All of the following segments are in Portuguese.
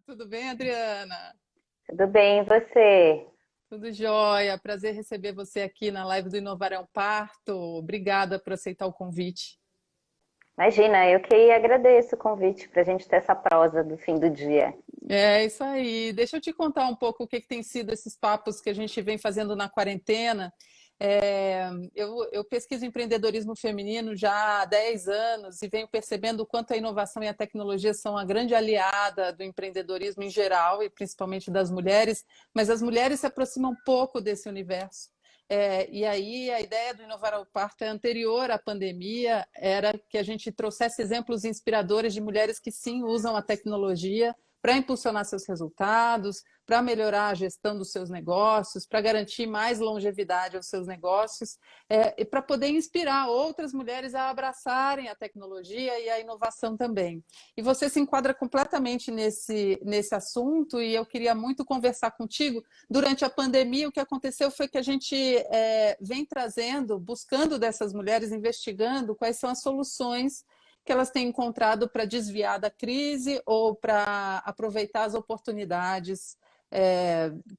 Tudo bem, Adriana? Tudo bem, e você? Tudo jóia. Prazer receber você aqui na live do Inovar é um Parto. Obrigada por aceitar o convite. Imagina, eu que agradeço o convite para a gente ter essa prosa do fim do dia. É isso aí. Deixa eu te contar um pouco o que tem sido esses papos que a gente vem fazendo na quarentena. Eu pesquiso empreendedorismo feminino já há 10 anos e venho percebendo o quanto a inovação e a tecnologia são a grande aliada do empreendedorismo em geral e principalmente das mulheres, mas as mulheres se aproximam pouco desse universo. E aí a ideia do Inovar ao Parto é anterior à pandemia, era que a gente trouxesse exemplos inspiradores de mulheres que sim usam a tecnologia para impulsionar seus resultados, para melhorar a gestão dos seus negócios, para garantir mais longevidade aos seus negócios, e para poder inspirar outras mulheres a abraçarem a tecnologia e a inovação também. E você se enquadra completamente nesse assunto, e eu queria muito conversar contigo. Durante a pandemia, o que aconteceu foi que a gente vem trazendo, buscando dessas mulheres, investigando quais são as soluções que elas têm encontrado para desviar da crise ou para aproveitar as oportunidades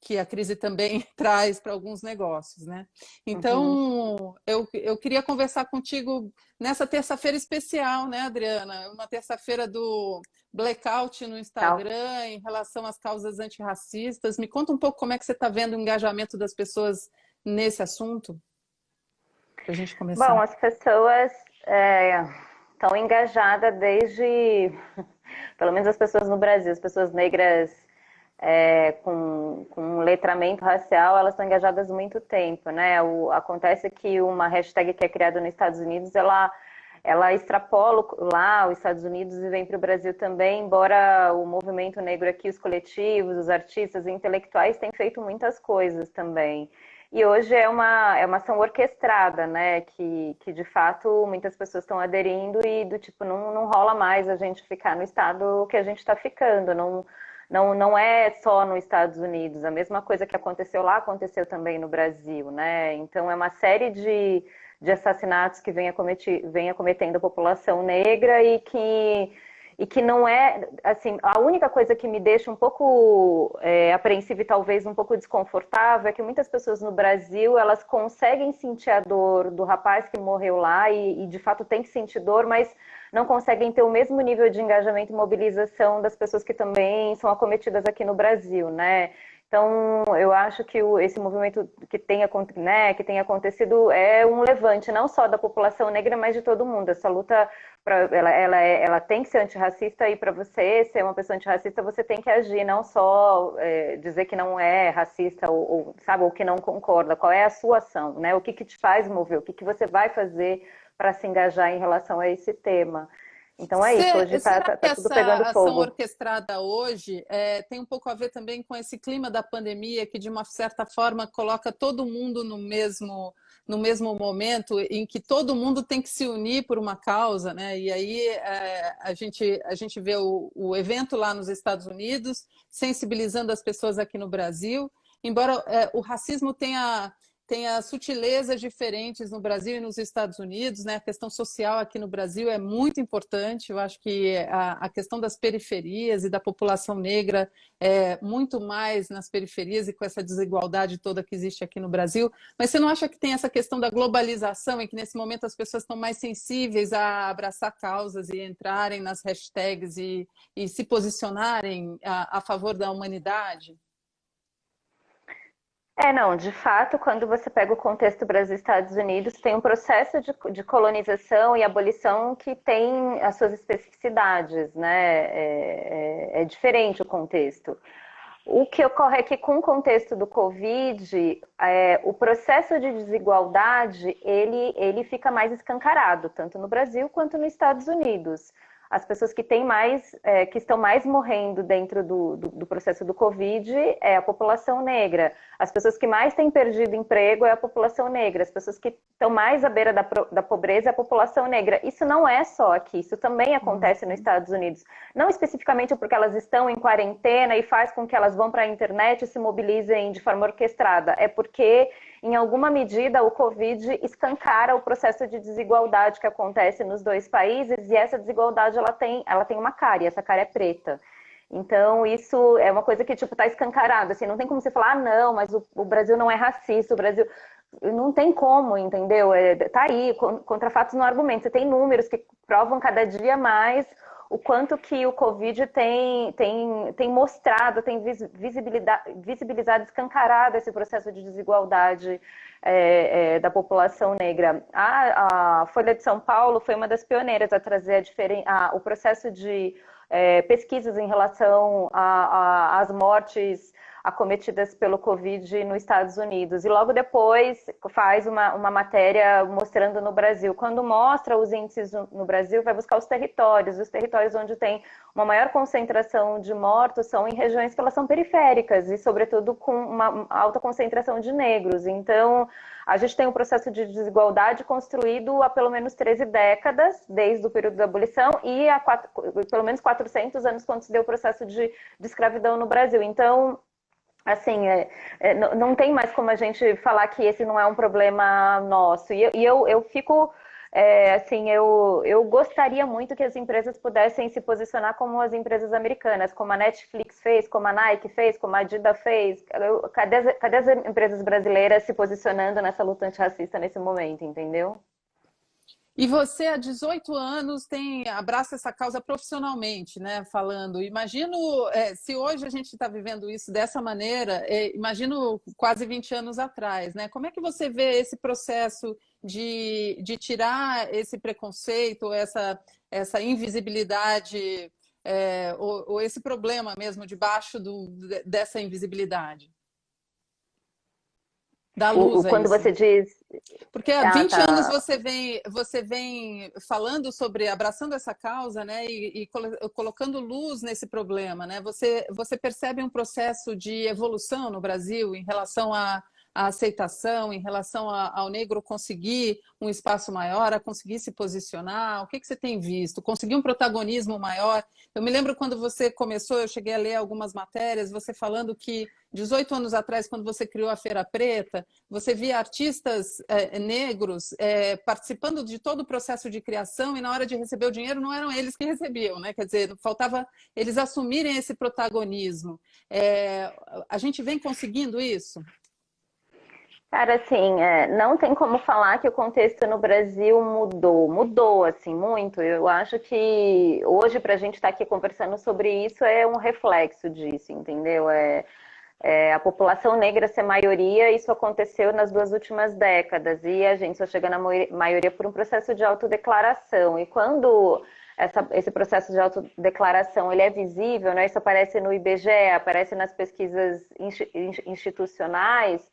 que a crise também traz para alguns negócios, né? Uhum, Então, eu queria conversar contigo nessa terça-feira especial, né, Adriana? Uma terça-feira do blackout no tal. Instagram em relação às causas antirracistas. Me conta um pouco como é que você está vendo o engajamento das pessoas nesse assunto, para a gente Bom, começar. as pessoas estão engajadas desde, pelo menos as pessoas no Brasil, as pessoas negras com um letramento racial, elas estão engajadas há muito tempo, né? Acontece que uma hashtag que é criada nos Estados Unidos, ela extrapola lá os Estados Unidos e vem para o Brasil também, embora o movimento negro aqui, os coletivos, os artistas, os intelectuais têm feito muitas coisas também. E hoje é uma ação orquestrada, né? Que de fato muitas pessoas estão aderindo e do tipo, não rola mais a gente ficar no estado que a gente está ficando, não é só nos Estados Unidos, a mesma coisa que aconteceu lá aconteceu também no Brasil, né? Então é uma série de assassinatos que vem acometendo a população negra e que não é, assim, a única coisa que me deixa um pouco apreensiva e talvez um pouco desconfortável é que muitas pessoas no Brasil, elas conseguem sentir a dor do rapaz que morreu lá e de fato tem que sentir dor, mas não conseguem ter o mesmo nível de engajamento e mobilização das pessoas que também são acometidas aqui no Brasil, né? Então, eu acho que esse movimento que tem acontecido é um levante, não só da população negra, mas de todo mundo. Essa luta, ela tem que ser antirracista e para você ser uma pessoa antirracista, você tem que agir, não só dizer que não é racista sabe, ou que não concorda. Qual é a sua ação, né? O que te faz mover? O que você vai fazer para se engajar em relação a esse tema? Então é isso, hoje Será que tá tudo pegando essa ação fogo. orquestrada hoje tem um pouco a ver também com esse clima da pandemia, que de uma certa forma coloca todo mundo no mesmo momento, em que todo mundo tem que se unir por uma causa, né? E aí a gente vê o evento lá nos Estados Unidos, sensibilizando as pessoas aqui no Brasil, embora o racismo tenha sutilezas diferentes no Brasil e nos Estados Unidos, né? A questão social aqui no Brasil é muito importante. Eu acho que a questão das periferias e da população negra é muito mais nas periferias e com essa desigualdade toda que existe aqui no Brasil. Mas você não acha que tem essa questão da globalização e que nesse momento as pessoas estão mais sensíveis a abraçar causas e entrarem nas hashtags e se posicionarem a favor da humanidade? Não, de fato, quando você pega o contexto Brasil e Estados Unidos, tem um processo de colonização e abolição que tem as suas especificidades, né? É diferente o contexto. O que ocorre é que, com o contexto do Covid, o processo de desigualdade ele fica mais escancarado, tanto no Brasil quanto nos Estados Unidos. As pessoas que têm mais, que estão mais morrendo dentro do processo do Covid é a população negra. As pessoas que mais têm perdido emprego é a população negra. As pessoas que estão mais à beira da pobreza é a população negra. Isso não é só aqui, isso também acontece nos Estados Unidos. Não especificamente porque elas estão em quarentena e faz com que elas vão para a internet e se mobilizem de forma orquestrada. É porque, em alguma medida, o Covid escancara o processo de desigualdade que acontece nos dois países e essa desigualdade ela tem uma cara e essa cara é preta. Então, isso é uma coisa que, tipo, tá escancarado, assim, não tem como você falar, ah, não, mas o Brasil não é racista, o Brasil... Não tem como, entendeu? Tá aí, contra fatos não argumentos. Você tem números que provam cada dia mais o quanto que o Covid tem mostrado, tem visibilizado, escancarado esse processo de desigualdade da população negra. A Folha de São Paulo foi uma das pioneiras a trazer o processo de pesquisas em relação às mortes acometidas pelo Covid nos Estados Unidos. E logo depois faz uma matéria mostrando no Brasil. Quando mostra os índices no Brasil, vai buscar os territórios onde tem uma maior concentração de mortos são em regiões que elas são periféricas e, sobretudo, com uma alta concentração de negros. Então, a gente tem um processo de desigualdade construído há pelo menos 13 décadas, desde o período da abolição, e há pelo menos 400 anos, quando se deu o processo de escravidão no Brasil. Então, assim, não tem mais como a gente falar que esse não é um problema nosso. E eu fico, assim, eu gostaria muito que as empresas pudessem se posicionar como as empresas americanas, como a Netflix fez, como a Nike fez, como a Adidas fez. Cadê as empresas brasileiras se posicionando nessa luta antirracista nesse momento, entendeu? E você, há 18 anos, abraça essa causa profissionalmente, né? Falando, imagino, se hoje a gente está vivendo isso dessa maneira, imagino quase 20 anos atrás, né? Como é que você vê esse processo de tirar esse preconceito, essa invisibilidade, ou esse problema mesmo debaixo dessa invisibilidade? Dá luz a Quando isso. você diz... Porque há Ah, 20 anos tá. você vem falando sobre, abraçando essa causa, né, e colocando luz nesse problema, né? Você percebe um processo de evolução no Brasil em relação à aceitação, em relação ao negro conseguir um espaço maior, a conseguir se posicionar? O que você tem visto? Conseguir um protagonismo maior? Eu me lembro quando você começou, eu cheguei a ler algumas matérias, você falando que 18 anos atrás, quando você criou a Feira Preta, você via artistas negros participando de todo o processo de criação e na hora de receber o dinheiro não eram eles que recebiam, né? Quer dizer, faltava eles assumirem esse protagonismo. A gente vem conseguindo isso? Cara, assim, não tem como falar que o contexto no Brasil mudou assim muito. Eu acho que hoje para a gente estar aqui conversando sobre isso é um reflexo disso, entendeu? A população negra ser maioria, isso aconteceu nas 2 últimas décadas e a gente só chega na maioria por um processo de autodeclaração. E quando esse processo de autodeclaração ele é visível, né? Isso aparece no IBGE, aparece nas pesquisas institucionais,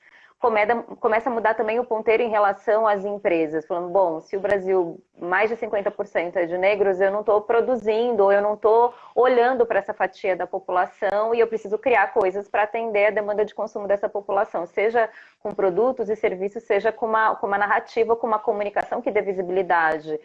começa a mudar também o ponteiro em relação às empresas, falando, bom, se o Brasil mais de 50% é de negros, eu não estou produzindo, ou eu não estou olhando para essa fatia da população e eu preciso criar coisas para atender a demanda de consumo dessa população, seja com produtos e serviços, seja com uma narrativa, com uma comunicação que dê visibilidade.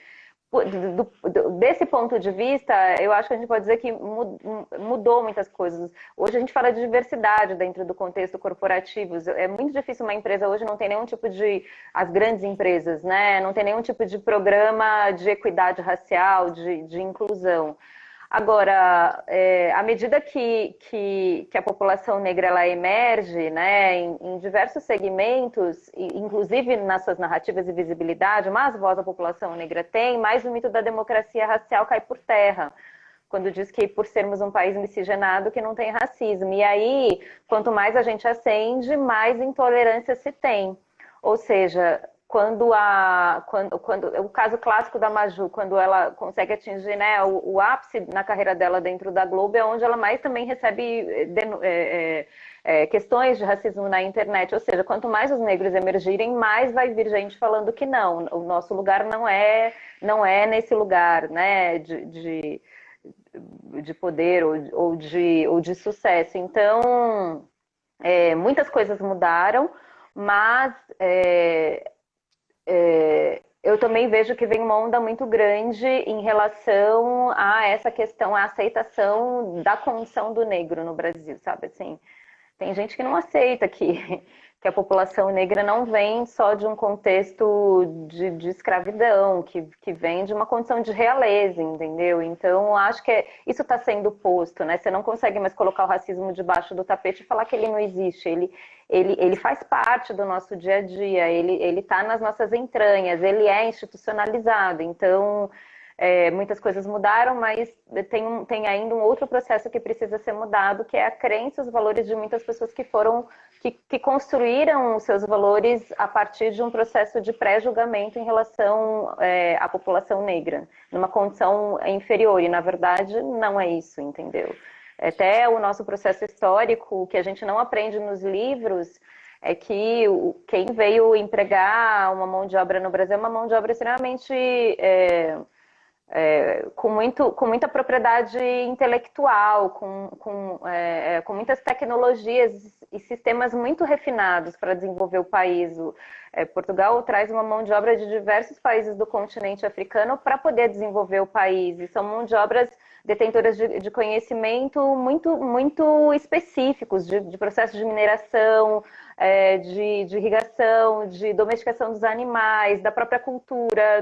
Desse ponto de vista, eu acho que a gente pode dizer que mudou muitas coisas. Hoje a gente fala de diversidade dentro do contexto corporativo. É muito difícil uma empresa hoje não ter nenhum tipo de... As grandes empresas, né? Não tem nenhum tipo de programa de equidade racial, de inclusão. Agora, à medida que a população negra ela emerge, né, em diversos segmentos, inclusive nas suas narrativas e visibilidade, mais voz a população negra tem, mais o mito da democracia racial cai por terra. Quando diz que por sermos um país miscigenado que não tem racismo. E aí, quanto mais a gente acende, mais intolerância se tem. Ou seja, quando o caso clássico da Maju, quando ela consegue atingir, né, o ápice na carreira dela dentro da Globo, é onde ela mais também recebe questões de racismo na internet. Ou seja, quanto mais os negros emergirem, mais vai vir gente falando que não, o nosso lugar não é nesse lugar, né, de poder ou de sucesso. Então, muitas coisas mudaram, mas eu também vejo que vem uma onda muito grande em relação a essa questão, a aceitação da condição do negro no Brasil, sabe? Assim, tem gente que não aceita que que a população negra não vem só de um contexto de escravidão, que vem de uma condição de realeza, entendeu? Então, acho que isso está sendo posto, né? Você não consegue mais colocar o racismo debaixo do tapete e falar que ele não existe. Ele faz parte do nosso dia a dia, ele está nas nossas entranhas, ele é institucionalizado. Então, muitas coisas mudaram, mas tem ainda um outro processo que precisa ser mudado, que é a crença e os valores de muitas pessoas que construíram os seus valores a partir de um processo de pré-julgamento em relação à população negra, numa condição inferior, e na verdade não é isso, entendeu? Até o nosso processo histórico, o que a gente não aprende nos livros, é que quem veio empregar uma mão de obra no Brasil é uma mão de obra extremamente... com muita propriedade intelectual, com muitas tecnologias e sistemas muito refinados para desenvolver o país. Portugal traz uma mão de obra de diversos países do continente africano para poder desenvolver o país, e são mão de obras detentoras de conhecimento muito específicos, de processos de mineração, de irrigação, de domesticação dos animais, da própria cultura,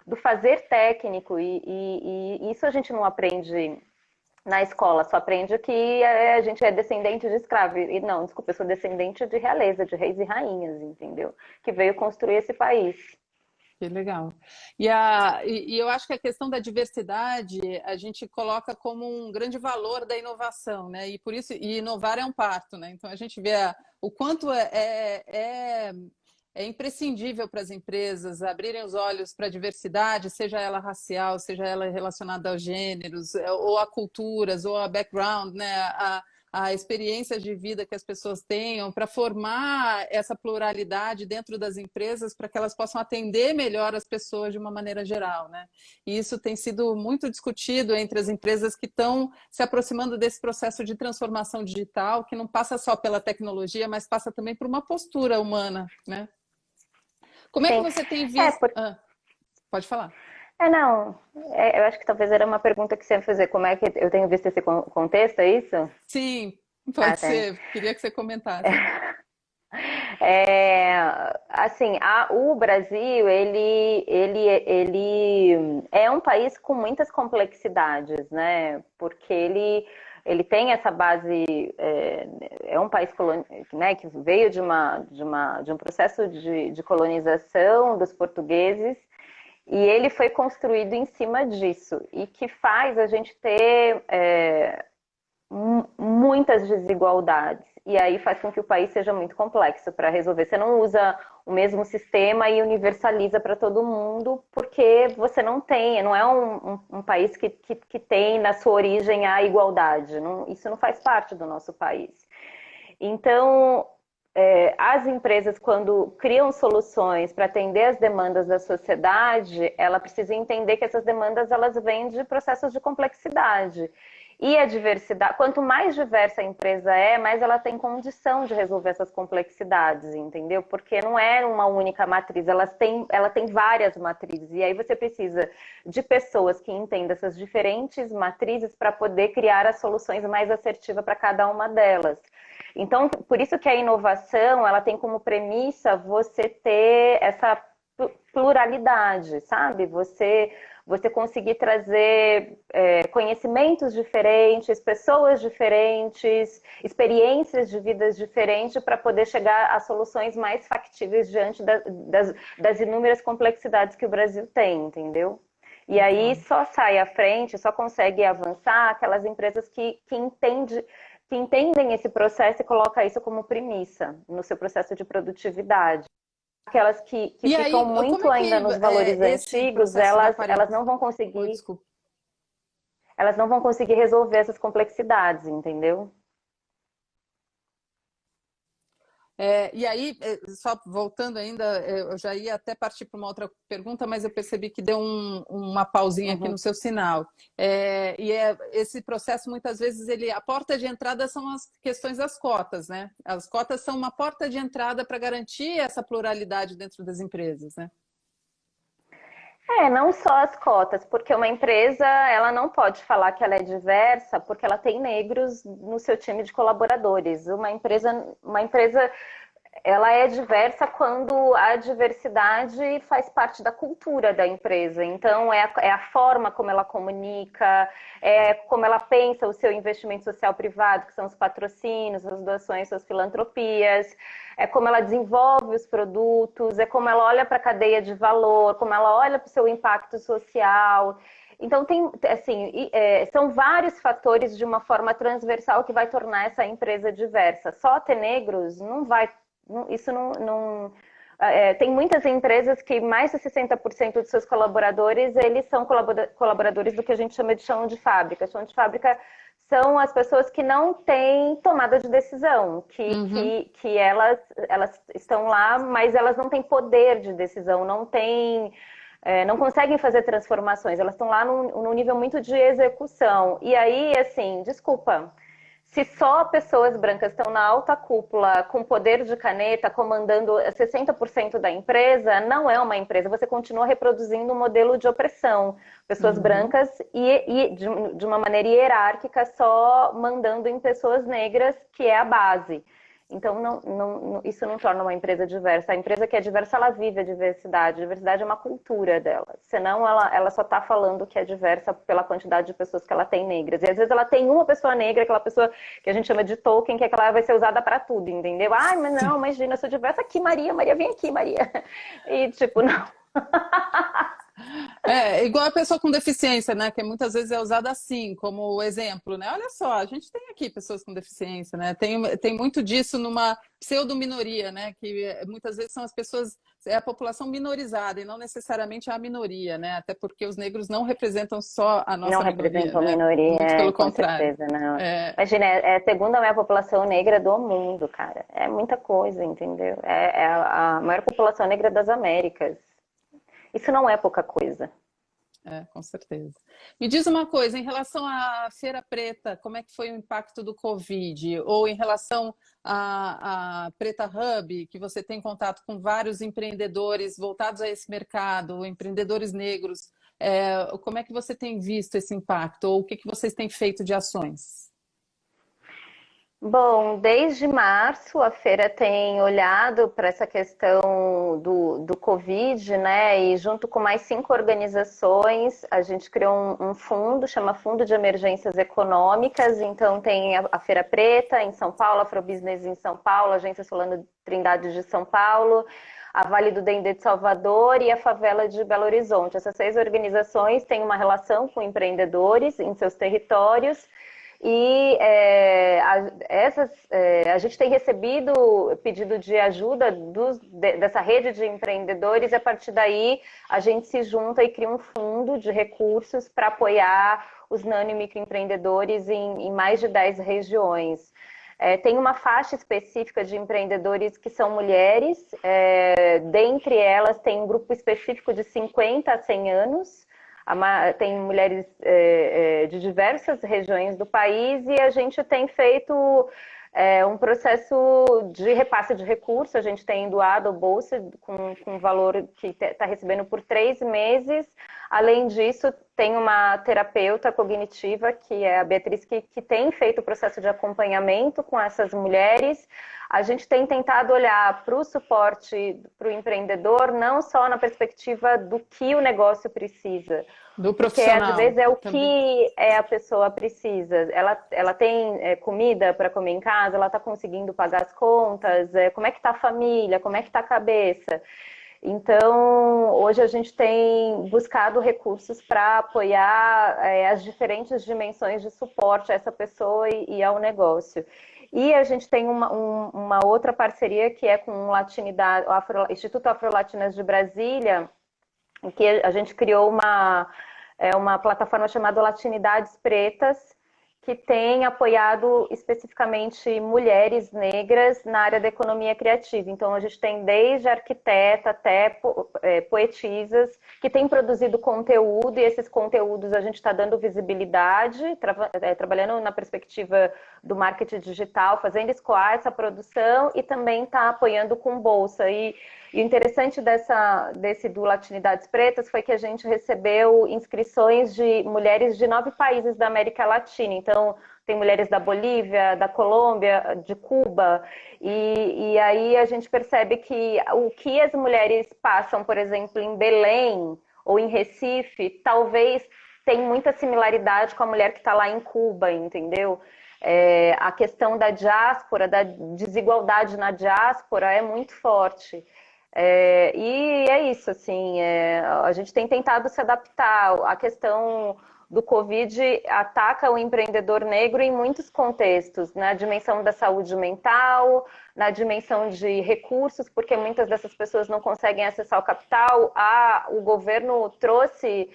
do fazer técnico, e isso a gente não aprende na escola, só aprende que a gente é descendente de escravo. E não, desculpa, eu sou descendente de realeza, de reis e rainhas, entendeu? Que veio construir esse país. Que legal. E eu acho que a questão da diversidade a gente coloca como um grande valor da inovação, né? E por isso, inovar é um parto, né? Então a gente vê o quanto é imprescindível para as empresas abrirem os olhos para a diversidade, seja ela racial, seja ela relacionada aos gêneros, ou a culturas, ou a background, né? A experiência de vida que as pessoas tenham, para formar essa pluralidade dentro das empresas, para que elas possam atender melhor as pessoas de uma maneira geral, né? E isso tem sido muito discutido entre as empresas que estão se aproximando desse processo de transformação digital, que não passa só pela tecnologia, mas passa também por uma postura humana, né? Como é que você tem visto... pode falar. Não. Eu acho que talvez era uma pergunta que você ia fazer. Como é que eu tenho visto esse contexto, é isso? Sim, pode ser. Queria que você comentasse. Assim, o Brasil, ele é um país com muitas complexidades, né? Porque ele tem essa base, é um país né, que veio de um processo de colonização dos portugueses, e ele foi construído em cima disso, e que faz a gente ter muitas desigualdades, e aí faz com que o país seja muito complexo para resolver. Você não usa o mesmo sistema e universaliza para todo mundo, porque você não é um país que tem na sua origem a igualdade. Isso não faz parte do nosso país. Então, as empresas, quando criam soluções para atender as demandas da sociedade, ela precisa entender que essas demandas elas vêm de processos de complexidade. E a diversidade, quanto mais diversa a empresa mais ela tem condição de resolver essas complexidades, entendeu? Porque não é uma única matriz, ela tem várias matrizes. E aí você precisa de pessoas que entendam essas diferentes matrizes para poder criar as soluções mais assertivas para cada uma delas. Então, por isso que a inovação, ela tem como premissa você ter essa pluralidade, sabe? Você conseguir trazer conhecimentos diferentes, pessoas diferentes, experiências de vidas diferentes para poder chegar a soluções mais factíveis diante das inúmeras complexidades que o Brasil tem, entendeu? E aí só sai à frente, só consegue avançar aquelas empresas que entendem esse processo e colocam isso como premissa no seu processo de produtividade. Aquelas que ficam aí, muito ainda nos valores antigos, elas não vão conseguir. Elas não vão conseguir resolver essas complexidades, entendeu? E aí, só voltando ainda, eu já ia até partir para uma outra pergunta, mas eu percebi que deu uma pausinha aqui no seu sinal. Esse processo, muitas vezes, a porta de entrada são as questões das cotas, né? As cotas são uma porta de entrada para garantir essa pluralidade dentro das empresas, né? Não só as cotas, porque uma empresa ela não pode falar que ela é diversa porque ela tem negros no seu time de colaboradores. Uma empresa ela é diversa quando a diversidade faz parte da cultura da empresa. Então, é a forma como ela comunica, é como ela pensa o seu investimento social privado, que são os patrocínios, as doações, suas filantropias, é como ela desenvolve os produtos, é como ela olha para a cadeia de valor, como ela olha para o seu impacto social. Então, são vários fatores de uma forma transversal que vai tornar essa empresa diversa. Só ter negros não vai. Isso não tem muitas empresas que mais de 60% dos seus colaboradores, eles são colaboradores do que a gente chama de chão de fábrica. Chão de fábrica são as pessoas que não têm tomada de decisão, que elas estão lá, mas elas não têm poder de decisão, não conseguem fazer transformações, elas estão lá num nível muito de execução. E aí, assim, desculpa, se só pessoas brancas estão na alta cúpula, com poder de caneta, comandando 60% da empresa, não é uma empresa, você continua reproduzindo um modelo de opressão. Pessoas brancas e de uma maneira hierárquica, só mandando em pessoas negras, que é a base. Então, isso não torna uma empresa diversa. A empresa que é diversa, ela vive a diversidade. A diversidade é uma cultura dela. Senão, ela só está falando que é diversa pela quantidade de pessoas que ela tem negras. E às vezes ela tem uma pessoa negra, aquela pessoa que a gente chama de token, que é que ela vai ser usada para tudo, entendeu? Ai, mas não, imagina, eu sou diversa aqui, Maria. Maria, vem aqui, Maria. E tipo, não. É igual a pessoa com deficiência, né? Que muitas vezes é usada assim, como exemplo, né? Olha só, a gente tem aqui pessoas com deficiência, né? Tem muito disso numa pseudo-minoria, né? Que muitas vezes são as pessoas, é a população minorizada e não necessariamente a minoria, né? Até porque os negros não representam só a nossa Não minoria, representam né? minoria, Muito pelo com contrário. certeza, não. É, Imagina, é a segunda maior população negra do mundo, cara. É muita coisa, entendeu? É a maior população negra das Américas. Isso não é pouca coisa. com certeza. Me diz uma coisa, em relação à Feira Preta, como é que foi o impacto do Covid? Ou em relação à Preta Hub, que você tem contato com vários empreendedores voltados a esse mercado, empreendedores negros, como é que você tem visto esse impacto? Ou o que vocês têm feito de ações? Bom, desde março a feira tem olhado para essa questão do Covid, né? E junto com mais 5 organizações, a gente criou um fundo, chama Fundo de Emergências Econômicas. Então tem a Feira Preta em São Paulo, a Afrobusiness em São Paulo, a Agência Solano Trindade de São Paulo, a Vale do Dendê de Salvador e a Favela de Belo Horizonte. Essas 6 organizações têm uma relação com empreendedores em seus territórios. E a gente tem recebido pedido de ajuda dessa rede de empreendedores e a partir daí a gente se junta e cria um fundo de recursos para apoiar os nano e microempreendedores em mais de 10 regiões. Tem uma faixa específica de empreendedores que são mulheres, dentre elas tem um grupo específico de 50 a 100 anos, tem mulheres de diversas regiões do país e a gente tem feito um processo de repasse de recursos. A gente tem doado bolsa com valor que está recebendo por 3 meses. Além disso, tem uma terapeuta cognitiva, que é a Beatriz, que tem feito o processo de acompanhamento com essas mulheres. A gente tem tentado olhar para o suporte para o empreendedor, não só na perspectiva do que o negócio precisa. Do Porque profissional. às vezes é o também. que a pessoa precisa. Ela tem comida para comer em casa, ela está conseguindo pagar as contas, como é que está a família, como é que está a cabeça. Então, hoje a gente tem buscado recursos para apoiar as diferentes dimensões de suporte a essa pessoa e ao negócio. E a gente tem uma outra parceria que é com o Instituto Afro-Latinas de Brasília, em que a gente criou uma plataforma chamada Latinidades Pretas, que tem apoiado especificamente mulheres negras na área da economia criativa. Então, a gente tem desde arquiteta até poetisas que têm produzido conteúdo, e esses conteúdos a gente está dando visibilidade, trabalhando na perspectiva do marketing digital, fazendo escoar essa produção e também está apoiando com bolsa. E E o interessante desse do Latinidades Pretas foi que a gente recebeu inscrições de mulheres de 9 países da América Latina. Então, tem mulheres da Bolívia, da Colômbia, de Cuba. E aí a gente percebe que o que as mulheres passam, por exemplo, em Belém ou em Recife, talvez tem muita similaridade com a mulher que está lá em Cuba, entendeu? A questão da diáspora, da desigualdade na diáspora é muito forte. E é isso, assim, a gente tem tentado se adaptar. A questão do Covid ataca o empreendedor negro em muitos contextos, na dimensão da saúde mental, na dimensão de recursos, porque muitas dessas pessoas não conseguem acessar o capital. O governo trouxe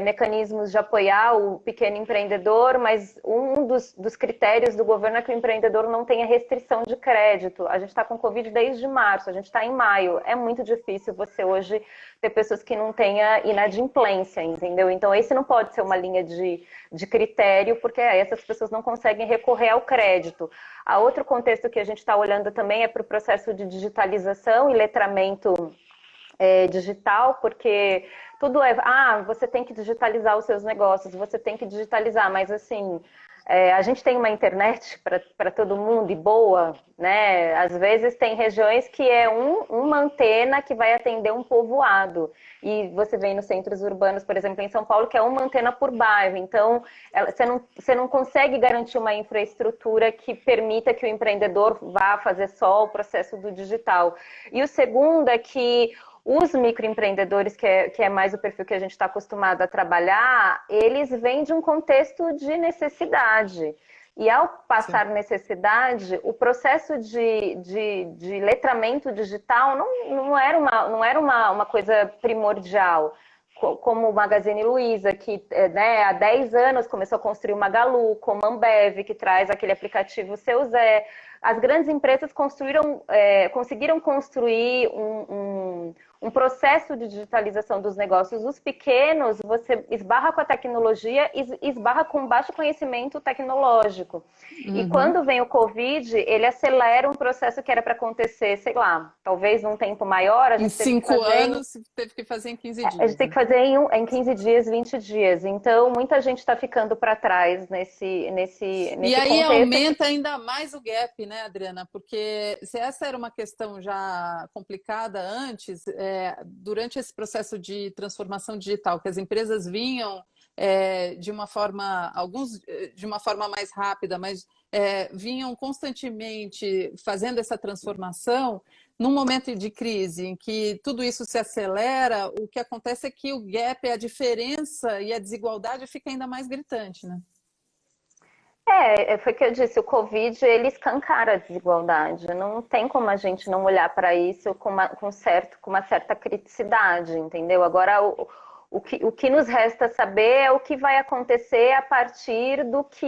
mecanismos de apoiar o pequeno empreendedor, mas um dos critérios do governo é que o empreendedor não tenha restrição de crédito. A gente está com Covid desde março, a gente está em maio. É muito difícil você hoje ter pessoas que não tenha inadimplência, entendeu? Então, esse não pode ser uma linha de critério, porque essas pessoas não conseguem recorrer ao crédito. A outro contexto que a gente está olhando também é para o processo de digitalização e letramento digital, porque tudo você tem que digitalizar os seus negócios, você tem que digitalizar, mas assim, a gente tem uma internet para todo mundo e boa, né? Às vezes tem regiões que é uma antena que vai atender um povoado. E você vem nos centros urbanos, por exemplo, em São Paulo, que é uma antena por bairro. Então, você não consegue garantir uma infraestrutura que permita que o empreendedor vá fazer só o processo do digital. E o segundo é que os microempreendedores, que é mais o perfil que a gente está acostumado a trabalhar, eles vêm de um contexto de necessidade. E ao passar necessidade, o processo de letramento digital não era uma coisa primordial. Como o Magazine Luiza, que há 10 anos começou a construir o Magalu, como a Ambev, que traz aquele aplicativo Seu Zé. As grandes empresas conseguiram construir um processo de digitalização dos negócios. Os pequenos, você esbarra com a tecnologia e esbarra com baixo conhecimento tecnológico. Uhum. E quando vem o Covid, ele acelera um processo que era para acontecer, sei lá, talvez num tempo maior. Em 5 anos, teve que fazer em 15 dias. A gente tem que fazer em 15 dias, 20 dias. Então, muita gente está ficando para trás nesse e aí contexto. Aumenta ainda mais o gap, né, Adriana? Porque se essa era uma questão já complicada antes, durante esse processo de transformação digital, que as empresas vinham de uma forma, alguns de uma forma mais rápida, mas vinham constantemente fazendo essa transformação. Num momento de crise em que tudo isso se acelera, o que acontece é que o gap, a diferença e a desigualdade fica ainda mais gritante, né? Foi o que eu disse, o Covid, ele escancara a desigualdade. Não tem como a gente não olhar para isso com uma certa criticidade, entendeu? Agora, o que nos resta saber é o que vai acontecer a partir do que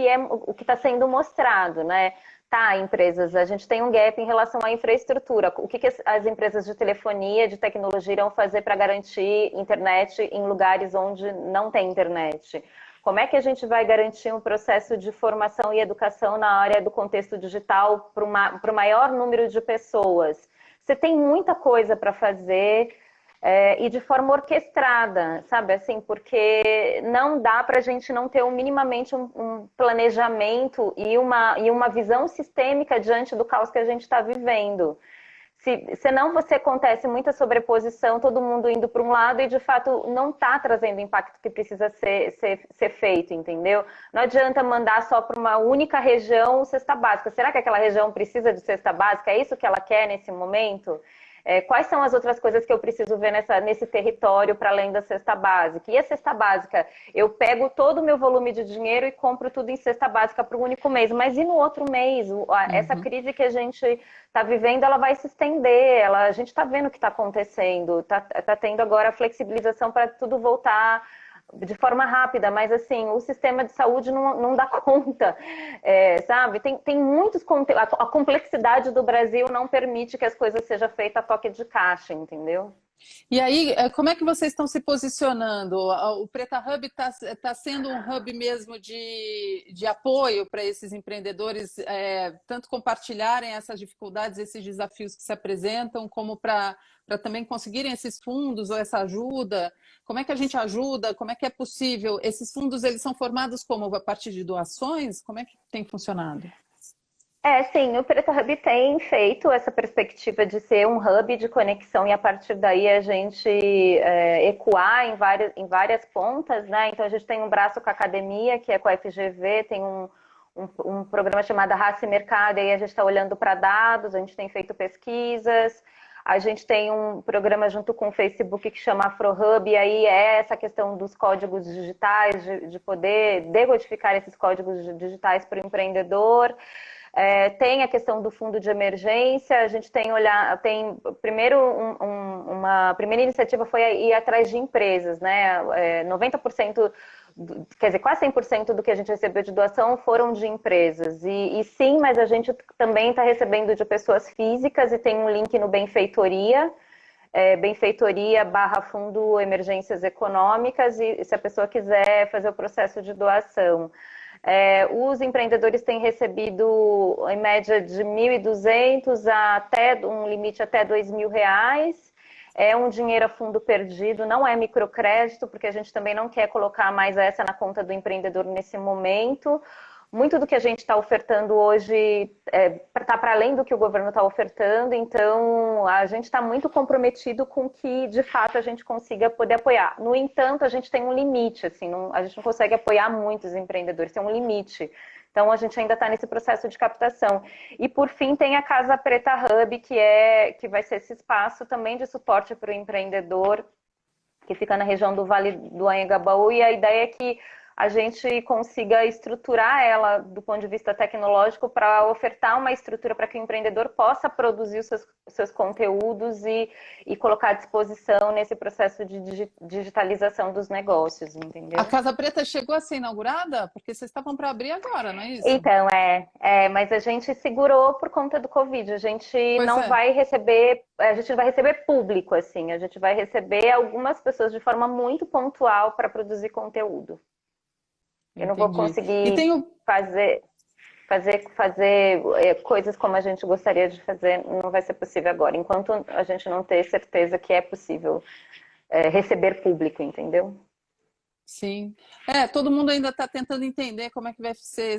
está sendo mostrado, né? Tá, empresas, a gente tem um gap em relação à infraestrutura. O que as empresas de telefonia, de tecnologia irão fazer para garantir internet em lugares onde não tem internet? Como é que a gente vai garantir um processo de formação e educação na área do contexto digital para o maior número de pessoas? Você tem muita coisa para fazer e de forma orquestrada, sabe? Assim, porque não dá para a gente não ter minimamente um planejamento e uma visão sistêmica diante do caos que a gente está vivendo. Senão você acontece muita sobreposição, todo mundo indo para um lado e de fato não está trazendo o impacto que precisa ser feito, entendeu? Não adianta mandar só para uma única região cesta básica. Será que aquela região precisa de cesta básica? É isso que ela quer nesse momento? Quais são as outras coisas que eu preciso ver nesse território para além da cesta básica? E a cesta básica, eu pego todo o meu volume de dinheiro e compro tudo em cesta básica para um único mês. Mas e no outro mês? Essa crise que a gente está vivendo, ela vai se estender. A gente está vendo o que está acontecendo. Tá tendo agora a flexibilização para tudo voltar de forma rápida, mas assim, o sistema de saúde não dá conta, sabe? Tem muitos conteúdos, a complexidade do Brasil não permite que as coisas sejam feitas a toque de caixa, entendeu? E aí, como é que vocês estão se posicionando? O Preta Hub está sendo um hub mesmo de apoio para esses empreendedores, tanto compartilharem essas dificuldades, esses desafios que se apresentam, como para também conseguirem esses fundos ou essa ajuda? Como é que a gente ajuda? Como é que é possível? Esses fundos, eles são formados como? A partir de doações? Como é que tem funcionado? Sim, o Preta Hub tem feito essa perspectiva de ser um hub de conexão e a partir daí a gente ecoar em várias pontas, né? Então a gente tem um braço com a academia, que é com a FGV, tem um programa chamado Raça e Mercado, e aí a gente está olhando para dados, a gente tem feito pesquisas, a gente tem um programa junto com o Facebook que chama AfroHub, e aí é essa questão dos códigos digitais, de poder decodificar esses códigos digitais para o empreendedor. Tem a questão do fundo de emergência, a gente primeiro uma primeira iniciativa foi ir atrás de empresas, né? 90%, quer dizer, quase 100% do que a gente recebeu de doação foram de empresas. E sim, mas a gente também está recebendo de pessoas físicas e tem um link no Benfeitoria, benfeitoria/fundo emergências econômicas, e se a pessoa quiser fazer o processo de doação. Os empreendedores têm recebido em média de 1.200 até um limite até R$ 2.000. É um dinheiro a fundo perdido, não é microcrédito, porque a gente também não quer colocar mais essa na conta do empreendedor nesse momento. Muito do que a gente está ofertando hoje está para além do que o governo está ofertando, então a gente está muito comprometido com que, de fato, a gente consiga poder apoiar. No entanto, a gente tem um limite, assim, a gente não consegue apoiar muitos empreendedores, tem um limite. Então, a gente ainda está nesse processo de captação. E, por fim, tem a Casa Preta Hub, que vai ser esse espaço também de suporte para o empreendedor, que fica na região do Vale do Anhangabaú, e a ideia é que a gente consiga estruturar ela do ponto de vista tecnológico para ofertar uma estrutura para que o empreendedor possa produzir os seus conteúdos e colocar à disposição nesse processo de digitalização dos negócios, entendeu? A Casa Preta chegou a ser inaugurada? Porque vocês estavam para abrir agora, não é isso? Então, mas a gente segurou por conta do Covid. A gente vai receber, a gente vai receber público, assim, a gente vai receber algumas pessoas de forma muito pontual para produzir conteúdo. Eu não vou conseguir fazer coisas como a gente gostaria de fazer, não vai ser possível agora, enquanto a gente não ter certeza que é possível receber público, entendeu? Sim. Todo mundo ainda está tentando entender como é que vai ser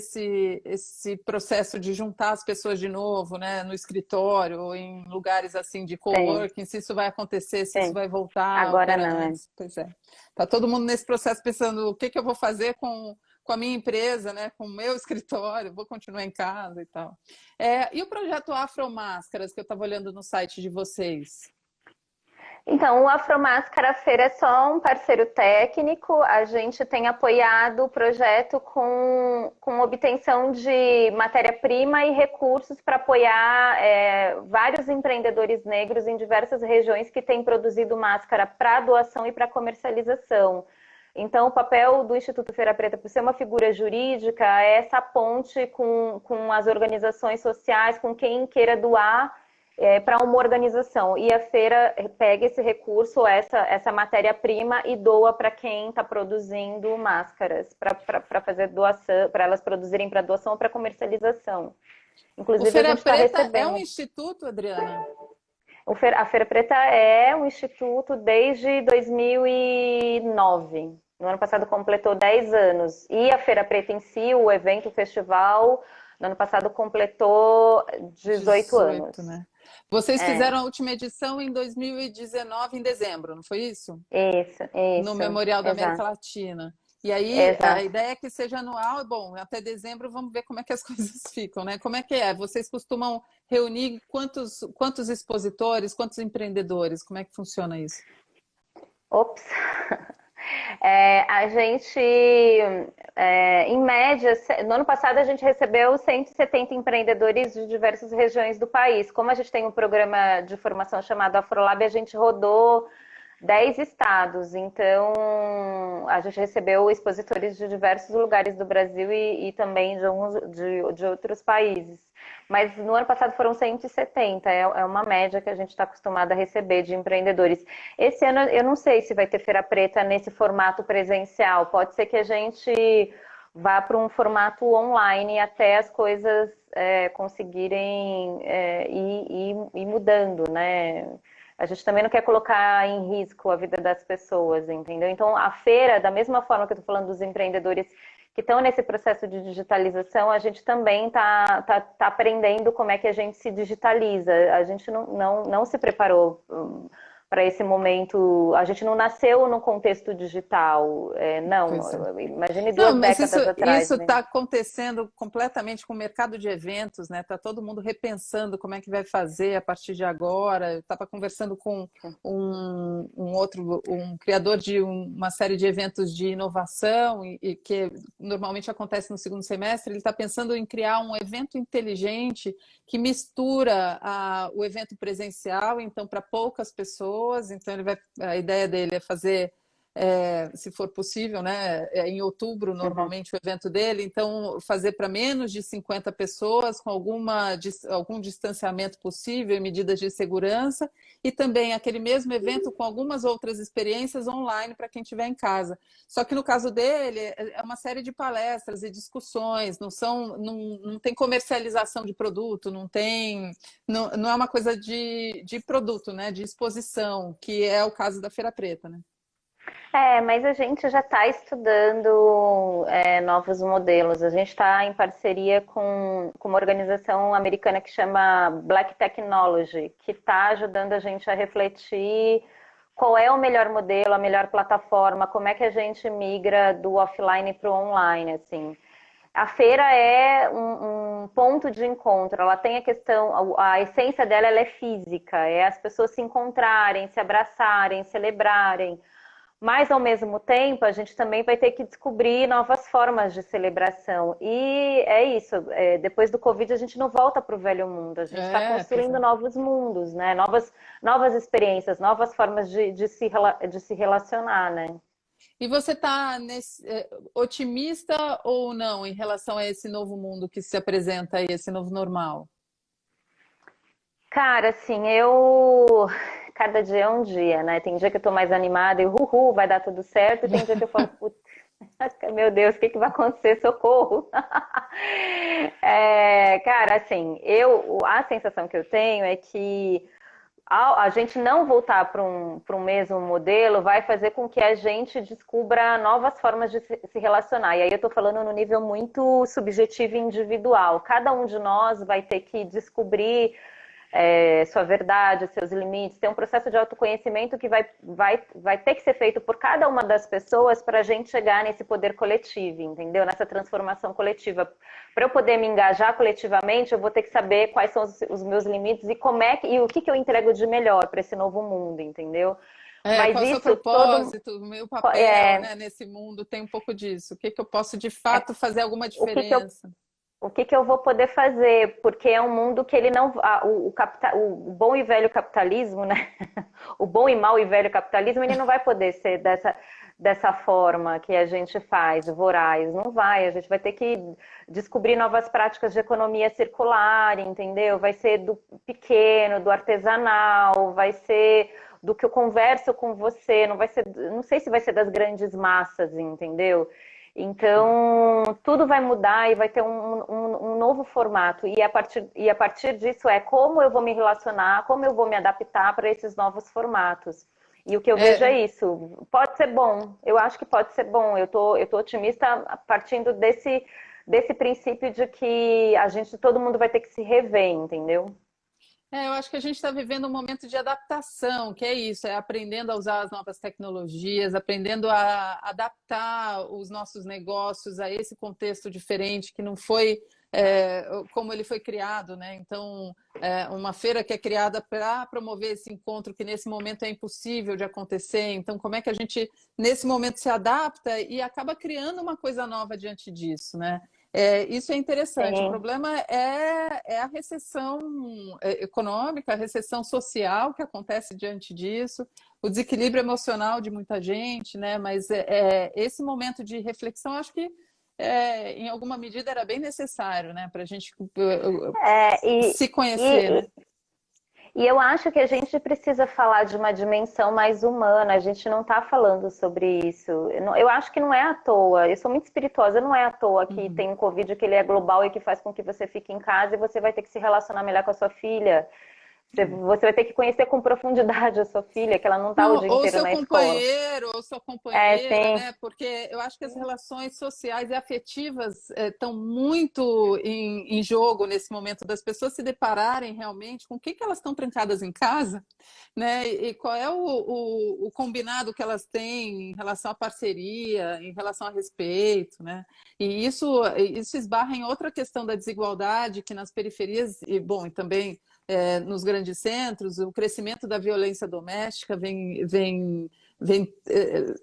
esse processo de juntar as pessoas de novo, né, no escritório, ou em lugares assim de coworking, se isso vai acontecer, se isso vai voltar. Agora não. Pois é. Tá todo mundo nesse processo pensando o que eu vou fazer com a minha empresa, né, com o meu escritório, vou continuar em casa e tal. E o projeto Afromáscaras, que eu estava olhando no site de vocês? Então, o Afromáscara Feira é só um parceiro técnico. A gente tem apoiado o projeto com obtenção de matéria-prima e recursos para apoiar vários empreendedores negros em diversas regiões que têm produzido máscara para doação e para comercialização. Então, o papel do Instituto Feira Preta, por ser uma figura jurídica, é essa ponte com as organizações sociais, com quem queira doar para uma organização. E a feira pega esse recurso, essa matéria-prima, e doa para quem está produzindo máscaras, para fazer doação, para elas produzirem para doação ou para comercialização. Inclusive, o Feira Preta é um instituto, Adriana? A Feira Preta é um instituto desde 2009. No ano passado completou 10 anos. E a Feira Preta em si, o evento, o festival, no ano passado completou 18 anos. Né? Vocês fizeram a última edição em 2019, em dezembro, não foi isso? Isso. No Memorial da América Latina. E aí, a ideia é que seja anual. Bom, até dezembro vamos ver como é que as coisas ficam, né? Como é que é? Vocês costumam reunir quantos expositores, quantos empreendedores? Como é que funciona isso? Ops! A gente, em média, no ano passado a gente recebeu 170 empreendedores de diversas regiões do país. Como a gente tem um programa de formação chamado Afrolab, a gente rodou 10 estados. Então, a gente recebeu expositores de diversos lugares do Brasil e também de outros países. Mas no ano passado foram 170, é uma média que a gente está acostumado a receber de empreendedores. Esse ano eu não sei se vai ter Feira Preta nesse formato presencial. Pode ser que a gente vá para um formato online até as coisas conseguirem ir mudando, né? A gente também não quer colocar em risco a vida das pessoas, entendeu? Então, a feira, da mesma forma que eu estou falando dos empreendedores que estão nesse processo de digitalização, a gente também tá aprendendo como é que a gente se digitaliza. A gente não se preparou para esse momento. A gente não nasceu no contexto digital, não. Pois é. Imagine Não, 2 décadas atrás, isso né? está acontecendo completamente com o mercado de eventos, né? Está todo mundo repensando como é que vai fazer a partir de agora. Eu estava conversando com um criador de uma série de eventos de inovação e que normalmente acontece no segundo semestre. Ele está pensando em criar um evento inteligente que mistura o evento presencial, então para poucas pessoas. Então a ideia dele é fazer se for possível, né? Em outubro, normalmente, o evento dele, então fazer para menos de 50 pessoas, com algum distanciamento possível, medidas de segurança, e também aquele mesmo evento com algumas outras experiências online para quem estiver em casa. Só que no caso dele, é uma série de palestras e discussões, não tem comercialização de produto, não é uma coisa de produto, né? De exposição, que é o caso da Feira Preta, né? Mas a gente já está estudando novos modelos. A gente está em parceria com uma organização americana que chama Black Technology, que está ajudando a gente a refletir qual é o melhor modelo, a melhor plataforma, como é que a gente migra do offline para o online, assim. A feira é um ponto de encontro, ela tem a questão, a essência dela ela é física, é as pessoas se encontrarem, se abraçarem, celebrarem. Mas, ao mesmo tempo, a gente também vai ter que descobrir novas formas de celebração. E é isso, depois do Covid, a gente não volta para o velho mundo, a gente está Pois construindo é. novos mundos, né? Novas experiências, novas formas de se relacionar, né? E você está otimista ou não em relação a esse novo mundo que se apresenta aí, esse novo normal? Cara, assim, cada dia é um dia, né? Tem dia que eu tô mais animada e uhul, vai dar tudo certo, e tem dia que eu falo, putz, meu Deus, o que que vai acontecer? Socorro! Cara, assim, a sensação que eu tenho é que a gente não voltar para um mesmo modelo vai fazer com que a gente descubra novas formas de se relacionar. E aí eu estou falando no nível muito subjetivo e individual. Cada um de nós vai ter que descobrir sua verdade, seus limites. Tem um processo de autoconhecimento que vai ter que ser feito por cada uma das pessoas para a gente chegar nesse poder coletivo, entendeu? Nessa transformação coletiva. Para eu poder me engajar coletivamente, eu vou ter que saber quais são os meus limites e e o que eu entrego de melhor para esse novo mundo, entendeu? Mas Qual é o seu isso todo propósito, o meu papel, é né, nesse mundo tem um pouco disso. O que que eu posso de fato fazer alguma o que eu diferença? o que que eu vou poder fazer? Porque é um mundo que ele não. O bom e velho capitalismo, né? O bom e mau e velho capitalismo, ele não vai poder ser dessa forma que a gente faz, voraz. Não vai. A gente vai ter que descobrir novas práticas de economia circular, entendeu? Vai ser do pequeno, do artesanal, vai ser do que eu converso com você, não vai ser, não sei se vai ser das grandes massas, entendeu? Então, tudo vai mudar e vai ter um novo formato. E a partir disso como eu vou me relacionar, como eu vou me adaptar para esses novos formatos. E o que eu vejo é É, isso. Pode ser bom, eu acho que pode ser bom. Eu tô otimista partindo desse princípio de que todo mundo vai ter que se rever, entendeu? eu acho que a gente está vivendo um momento de adaptação, que é isso, é aprendendo a usar as novas tecnologias, aprendendo a adaptar os nossos negócios a esse contexto diferente que não foi como ele foi criado, né? Então, uma feira que é criada para promover esse encontro que nesse momento é impossível de acontecer. Então, como é que a gente nesse momento se adapta e acaba criando uma coisa nova diante disso, né? Isso é interessante. O Sim. problema é a recessão econômica, a recessão social que acontece diante disso, o desequilíbrio emocional de muita gente, né? Mas esse momento de reflexão, acho que em alguma medida era bem necessário, né? Para a gente É, se conhecer, e, né? E eu acho que a gente precisa falar de uma dimensão mais humana, a gente não está falando sobre isso. Eu acho que não é à toa, eu sou muito espirituosa, não é à toa que Uhum. tem um Covid que ele é global e que faz com que você fique em casa e você vai ter que se relacionar melhor com a sua filha. Você vai ter que conhecer com profundidade a sua filha, que ela não está o Não, dia ou inteiro seu na escola. companheiro, ou sua É, companheira, sim. né? Porque eu acho que as relações sociais e afetivas estão muito em jogo nesse momento das pessoas se depararem realmente com o que, que elas estão trancadas em casa, né? E qual é o combinado que elas têm em relação à parceria, em relação a respeito, né? E isso esbarra em outra questão da desigualdade que nas periferias, e bom, e também nos grandes centros, o crescimento da violência doméstica vem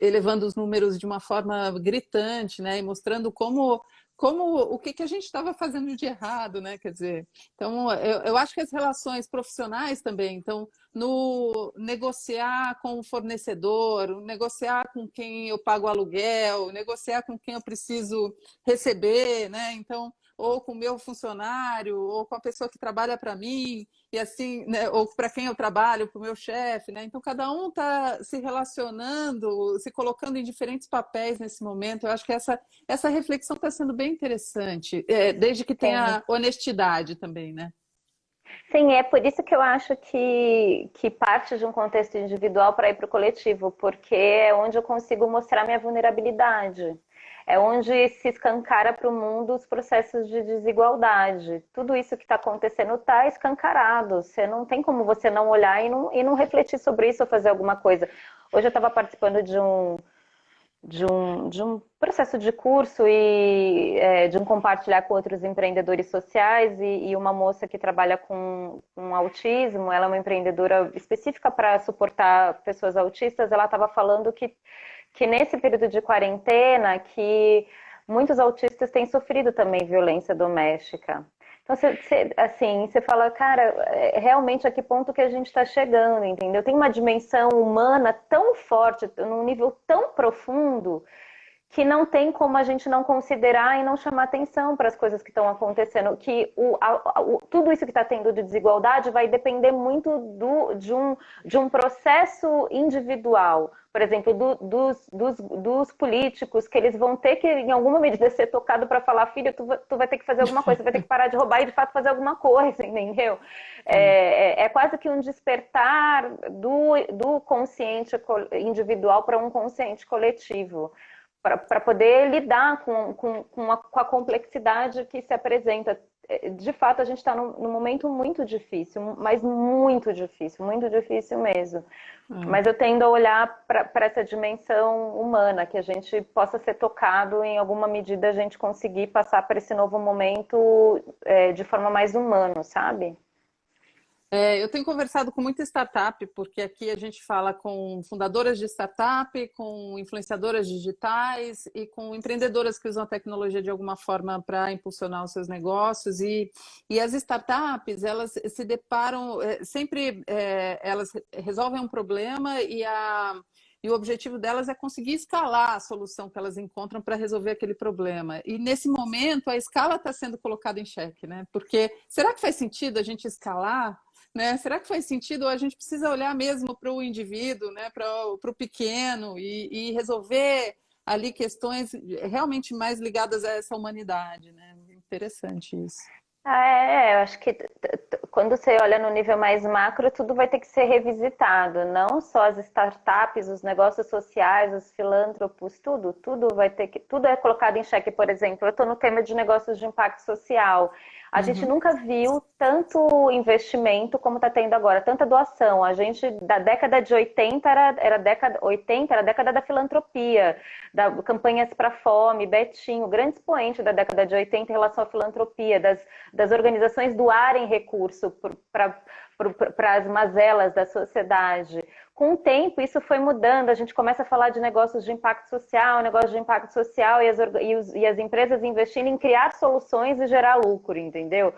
elevando os números de uma forma gritante, né? E mostrando como o que, que a gente estava fazendo de errado, né? Quer dizer, então eu acho que as relações profissionais também, então, no negociar com o fornecedor, negociar com quem eu pago aluguel, negociar com quem eu preciso receber, né? Então, ou com o meu funcionário, ou com a pessoa que trabalha para mim, e assim, né, ou para quem eu trabalho, para o meu chefe, né? Então cada um está se relacionando, se colocando em diferentes papéis nesse momento. Eu acho que essa reflexão está sendo bem interessante, desde que Sim. tenha honestidade também, né? Sim, é por isso que eu acho que parte de um contexto individual para ir para o coletivo, porque é onde eu consigo mostrar minha vulnerabilidade. É onde se escancara para o mundo os processos de desigualdade. Tudo isso que está acontecendo está escancarado. Você não tem como você não olhar e não refletir sobre isso ou fazer alguma coisa. Hoje eu estava participando de um processo de curso e de um compartilhar com outros empreendedores sociais e uma moça que trabalha com autismo, ela é uma empreendedora específica para suportar pessoas autistas, ela estava falando que nesse período de quarentena que muitos autistas têm sofrido também violência doméstica. Então, assim, você fala, cara, realmente a que ponto que a gente está chegando, entendeu? Tem uma dimensão humana tão forte, num nível tão profundo, que não tem como a gente não considerar e não chamar atenção para as coisas que estão acontecendo, que tudo isso que está tendo de desigualdade vai depender muito de um processo individual, por exemplo, dos políticos, que eles vão ter que, em alguma medida, ser tocado para falar, filho, tu vai ter que fazer alguma coisa, tu vai ter que parar de roubar e, de fato, fazer alguma coisa, entendeu? É quase que um despertar do consciente individual para um consciente coletivo para poder lidar com a complexidade que se apresenta. De fato, a gente está num momento muito difícil, mas muito difícil mesmo. Mas eu tendo a olhar para essa dimensão humana, que a gente possa ser tocado em alguma medida, a gente conseguir passar por esse novo momento de forma mais humana, sabe? Eu tenho conversado com muita startup, porque aqui a gente fala com fundadoras de startup, com influenciadoras digitais e com empreendedoras que usam a tecnologia de alguma forma para impulsionar os seus negócios. E as startups, elas se deparam, sempre elas resolvem um problema e o objetivo delas é conseguir escalar a solução que elas encontram para resolver aquele problema. E nesse momento, a escala está sendo colocada em xeque, né? Porque será que faz sentido a gente escalar? Né? Será que faz sentido ou a gente precisa olhar mesmo para o indivíduo, né? Para o pequeno e resolver ali questões realmente mais ligadas a essa humanidade, né? Interessante isso. Eu acho que quando você olha no nível mais macro, tudo vai ter que ser revisitado, não só as startups, os negócios sociais, os filântropos, tudo vai ter que, tudo é colocado em xeque. Por exemplo, eu estou no tema de negócios de impacto social. A gente Uhum. nunca viu tanto investimento como está tendo agora, tanta doação. A gente, da década de 80, era a década da filantropia, da campanhas para fome, Betinho, grande expoente da década de 80 em relação à filantropia, das organizações doarem recurso para as mazelas da sociedade. Com o tempo, isso foi mudando, a gente começa a falar de negócios de impacto social, e as empresas investindo em criar soluções e gerar lucro, entendeu?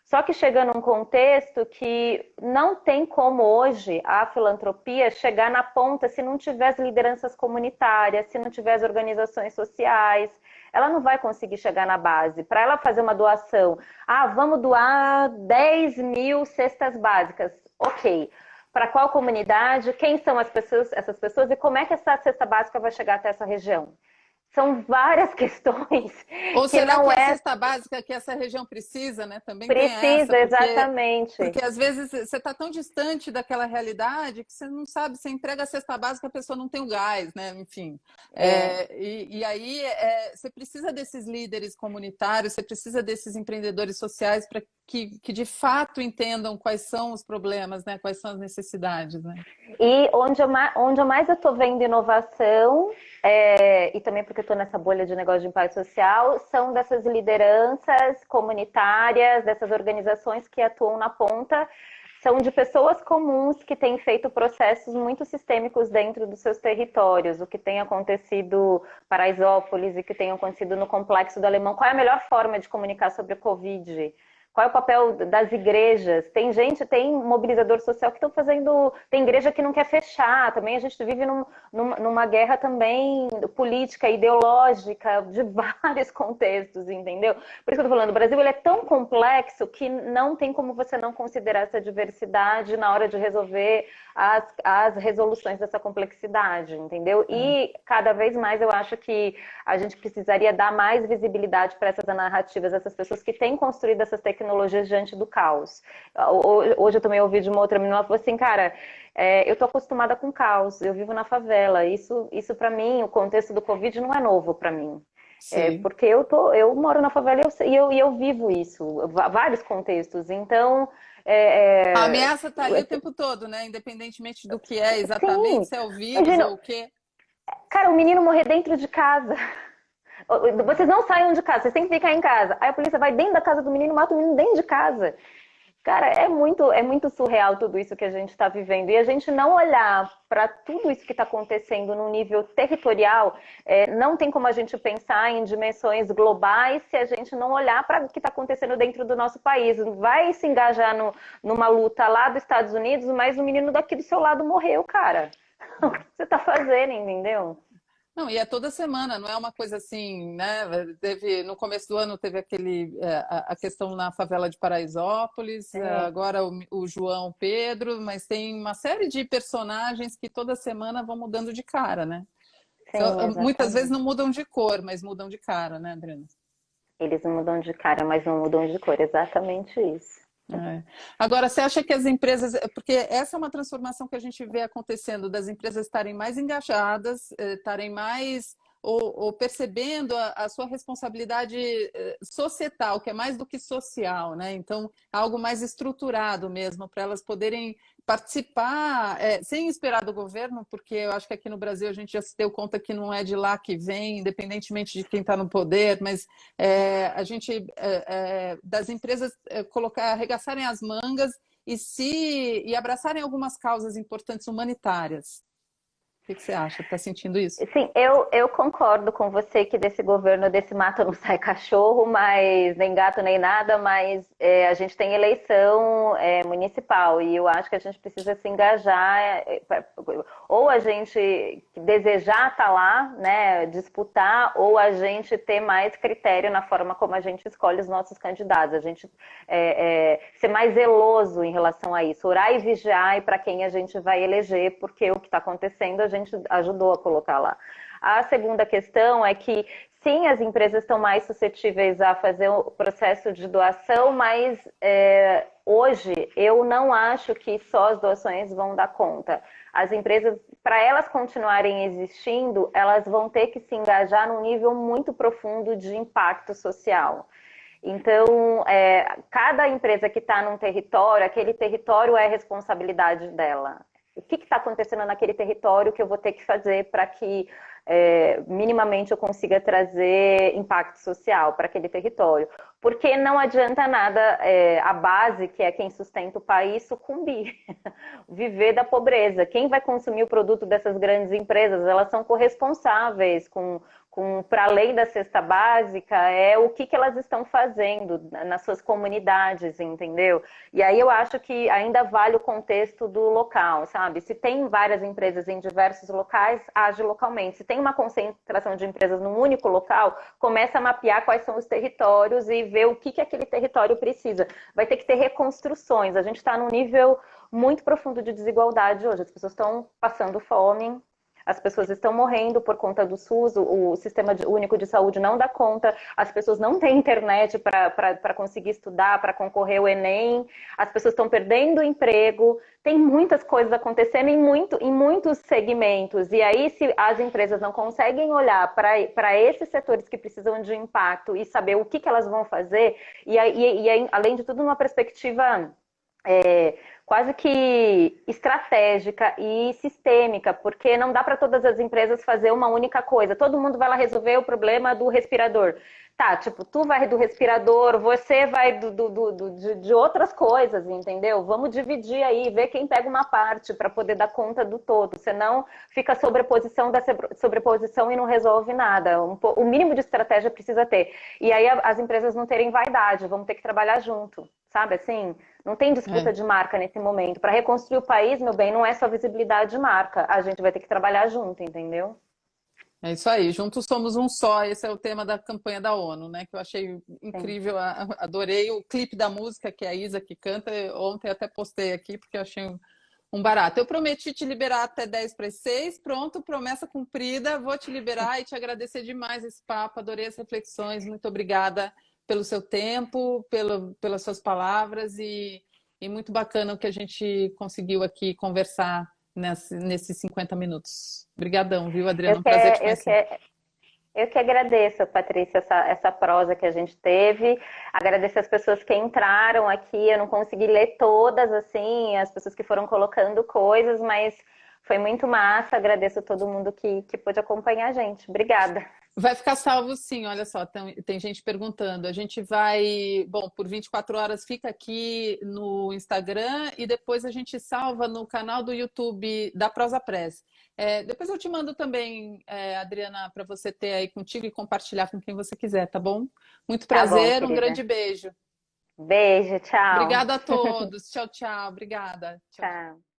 Só que chega num contexto que não tem como hoje a filantropia chegar na ponta se não tiver as lideranças comunitárias, se não tiver as organizações sociais. Ela não vai conseguir chegar na base. Para ela fazer uma doação, vamos doar 10 mil cestas básicas. Ok. Para qual comunidade? Quem são essas pessoas e como é que essa cesta básica vai chegar até essa região? São várias questões. Ou será que é a cesta básica que essa região precisa, né? Também precisa, tem essa, exatamente. Porque às vezes você está tão distante daquela realidade que você não sabe, você entrega a cesta básica, a pessoa não tem o gás, né? Enfim. E aí você precisa desses líderes comunitários, você precisa desses empreendedores sociais para que de fato entendam quais são os problemas, né? Quais são as necessidades, né? E onde eu mais estou vendo inovação, e também porque eu estou nessa bolha de negócio de impacto social, são dessas lideranças comunitárias, dessas organizações que atuam na ponta, são de pessoas comuns que têm feito processos muito sistêmicos dentro dos seus territórios, o que tem acontecido em Paraisópolis e que tem acontecido no Complexo do Alemão. Qual é a melhor forma de comunicar sobre a Covid? Qual é o papel das igrejas? Tem mobilizador social que estão fazendo... Tem igreja que não quer fechar. Também a gente vive numa guerra também política, ideológica, de vários contextos, entendeu? Por isso que eu tô falando, o Brasil ele é tão complexo que não tem como você não considerar essa diversidade na hora de resolver as resoluções dessa complexidade, entendeu? E cada vez mais eu acho que a gente precisaria dar mais visibilidade para essas narrativas, essas pessoas que têm construído essas tecnologias diante do caos. Hoje eu também ouvi de uma outra menina, ela falou assim, cara, eu tô acostumada com caos, eu vivo na favela, isso para mim, o contexto do Covid não é novo para mim. Porque eu moro na favela e eu vivo isso, vários contextos, então... A ameaça está ali o tempo todo, né? Independentemente do que é exatamente, Sim, se é o vírus imagina, ou o quê. Cara, o menino morrer dentro de casa. Vocês não saiam de casa, vocês têm que ficar em casa. Aí a polícia vai dentro da casa do menino e mata o menino dentro de casa. Cara, é muito surreal tudo isso que a gente está vivendo. E a gente não olhar para tudo isso que está acontecendo no nível territorial, não tem como a gente pensar em dimensões globais se a gente não olhar para o que está acontecendo dentro do nosso país. Vai se engajar numa luta lá dos Estados Unidos, mas o menino daqui do seu lado morreu, cara. O que você está fazendo, entendeu? Não, e é toda semana, não é uma coisa assim, né? No começo do ano teve a questão na favela de Paraisópolis, agora o João Pedro, mas tem uma série de personagens que toda semana vão mudando de cara, né? Sim, Então, muitas vezes exatamente. não mudam de cor, mas mudam de cara, né, Adriana? Eles mudam de cara, mas não mudam de cor, exatamente isso. Agora, você acha que as empresas, porque essa é uma transformação que a gente vê acontecendo, das empresas estarem mais engajadas, estarem mais ou percebendo a sua responsabilidade societal, que é mais do que social, né? Então, algo mais estruturado mesmo, para elas poderem participar, sem esperar do governo, porque eu acho que aqui no Brasil a gente já se deu conta que não é de lá que vem, independentemente de quem está no poder, mas a gente, das empresas arregaçarem as mangas e abraçarem algumas causas importantes humanitárias. O que você acha? Está sentindo isso? Sim, eu concordo com você que desse governo, desse mato não sai cachorro, mas nem gato nem nada, mas a gente tem eleição municipal e eu acho que a gente precisa se engajar, ou a gente desejar estar lá, né, disputar, ou a gente ter mais critério na forma como a gente escolhe os nossos candidatos, a gente ser mais zeloso em relação a isso, orar e vigiar para quem a gente vai eleger, porque o que está acontecendo a gente ajudou a colocar lá. A segunda questão é que, sim, as empresas estão mais suscetíveis a fazer o processo de doação, mas hoje eu não acho que só as doações vão dar conta. As empresas, para elas continuarem existindo, elas vão ter que se engajar num nível muito profundo de impacto social. Então, cada empresa que está num território, aquele território é responsabilidade dela. o que está acontecendo naquele território que eu vou ter que fazer para que minimamente eu consiga trazer impacto social para aquele território. Porque não adianta nada a base, que é quem sustenta o país, sucumbir, viver da pobreza. Quem vai consumir o produto dessas grandes empresas? Elas são corresponsáveis para além da cesta básica, é o que elas estão fazendo nas suas comunidades, entendeu? E aí eu acho que ainda vale o contexto do local, sabe? Se tem várias empresas em diversos locais, age localmente. Se tem uma concentração de empresas num único local, começa a mapear quais são os territórios e ver o que aquele território precisa. Vai ter que ter reconstruções. A gente está num nível muito profundo de desigualdade hoje. As pessoas estão passando fome, as pessoas estão morrendo por conta do SUS, o Sistema Único de Saúde não dá conta, as pessoas não têm internet para conseguir estudar, para concorrer ao Enem, as pessoas estão perdendo o emprego, tem muitas coisas acontecendo em muitos segmentos. E aí, se as empresas não conseguem olhar para esses setores que precisam de impacto e saber o que elas vão fazer, e aí, além de tudo, numa perspectiva quase que estratégica e sistêmica, porque não dá para todas as empresas fazer uma única coisa. Todo mundo vai lá resolver o problema do respirador. Tá, tipo, tu vai do respirador, você vai de outras coisas, entendeu? Vamos dividir aí, ver quem pega uma parte para poder dar conta do todo. Senão fica sobreposição da sobreposição e não resolve nada. O mínimo de estratégia precisa ter. E aí as empresas não terem vaidade, vamos ter que trabalhar junto, sabe assim? Não tem disputa de marca nesse momento. Para reconstruir o país, meu bem, não é só visibilidade de marca. A gente vai ter que trabalhar junto, entendeu? É isso aí, juntos somos um só. Esse é o tema da campanha da ONU, né? Que eu achei Sim. incrível, adorei o clipe da música, que é a Isa que canta. Ontem até postei aqui, porque eu achei um barato. Eu prometi te liberar até 10 para as 6. Pronto, promessa cumprida. Vou te liberar e te agradecer demais esse papo. Adorei as reflexões. Muito obrigada pelo seu tempo, pelas suas palavras e muito bacana o que a gente conseguiu aqui conversar nesses 50 minutos. Obrigadão, viu, Adriana? Um prazer te conhecer. Eu que agradeço, Patrícia, essa prosa que a gente teve. Agradeço as pessoas que entraram aqui. Eu não consegui ler todas, assim, as pessoas que foram colocando coisas, mas foi muito massa. Agradeço a todo mundo que pôde acompanhar a gente. Obrigada. Vai ficar salvo sim, olha só, tem gente perguntando. A gente vai, bom, por 24 horas fica aqui no Instagram e depois a gente salva no canal do YouTube da Prosa Press. Depois eu te mando também, Adriana, para você ter aí contigo e compartilhar com quem você quiser, tá bom? Muito Tá bom, prazer, um querida. grande beijo. Beijo, tchau. Obrigada a todos. Tchau, tchau. Obrigada. Tchau, tchau. Tchau.